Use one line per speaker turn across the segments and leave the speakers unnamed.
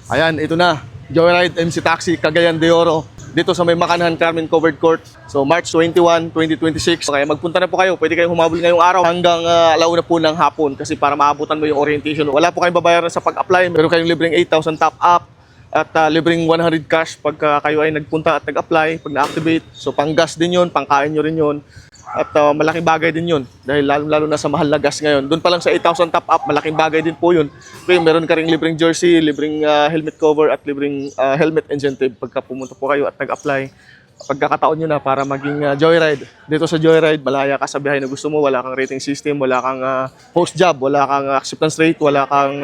Ayan, ito na. Joyride MC Taxi, Cagayan de Oro. Dito sa may Makanhan Carmen Covered Court. So March 21, 2026. Kaya magpunta na po kayo. Pwede kayong humabol ngayong araw hanggang alauna po ng hapon. Kasi para maabutan mo yung orientation. Wala po kayong babayaran sa pag-apply. Meron kayong libreng 8,000 top up. At libreng 100 cash pagka kayo ay nagpunta at nag-apply. Pag na-activate. So pang gas din yun, pang kain nyo rin yun. At malaking bagay din yun dahil lalo na sa mahal na gas ngayon. Doon pa lang sa 8,000 top up, malaking bagay din po yun. Kaya meron ka ring libreng jersey, libreng helmet cover at libreng helmet incentive pagka pumunta po kayo at nag-apply. Pagkakataon nyo na para maging Joyride. Dito sa Joyride, malaya ka sa biyahe na gusto mo, wala kang rating system, wala kang post job, wala kang acceptance rate, wala kang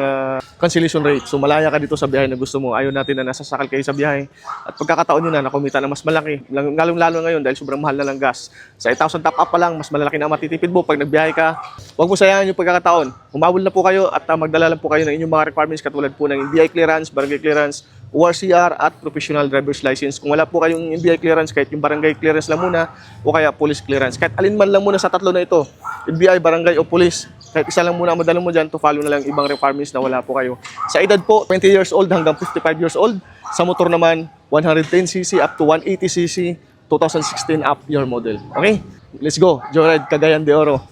cancellation rate. So malaya ka dito sa biyahe na gusto mo. Ayaw natin na nasasakal kayo sa biyahe. At pagkakataon nyo na nakumita na mas malaki. Lalo ngayon dahil sobrang mahal na lang gas. Sa 8,000 top up pa lang, mas malaki na matitipid mo pag nagbiyahe ka. Huwag mo sayangin yung pagkakataon. Humabol na po kayo at magdala lang po kayo ng inyong mga requirements katulad po ng NBI clearance, barangay clearance, ORCR at professional driver's license. Kung wala po kayong NBI clearance, kahit yung barangay clearance lang muna o kaya police clearance. Kahit alin man lang muna sa tatlo na ito, NBI, barangay o police, kahit isa lang muna ang madala mo dyan to follow na lang ibang requirements na wala po kayo. Sa edad po, 20 years old hanggang 55 years old. Sa motor naman, 110cc up to 180cc, 2016 up your model. Okay? Let's go. Joyride Cagayan de Oro.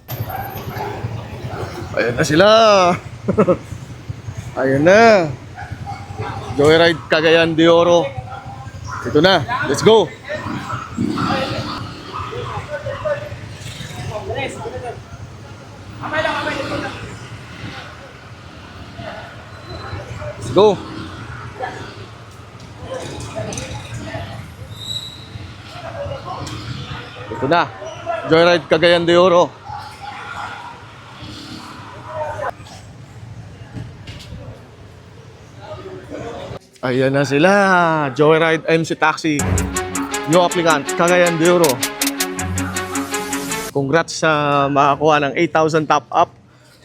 Ayan na sila. Ayan na. Joyride Cagayan de Oro. Ito na. Let's go. Let's go. Ito na. Joyride Cagayan de Oro. Ayan na sila. Joyride MC Taxi. New applicant, Cagayan de Oro. Congrats sa makakuha ng 8,000 top up.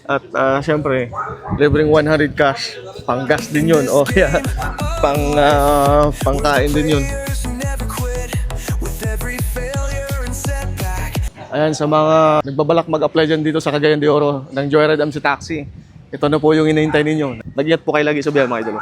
At syempre, libreng 100 cash. Pang gas din yun. O kaya pangkain din yun. Ayan, sa mga nagbabalak mag-apply dyan dito sa Cagayan de Oro ng Joyride MC Taxi. Ito na po yung hinihintay ninyo. Nag-ingat po kayo lagi sa biyahe mga idol.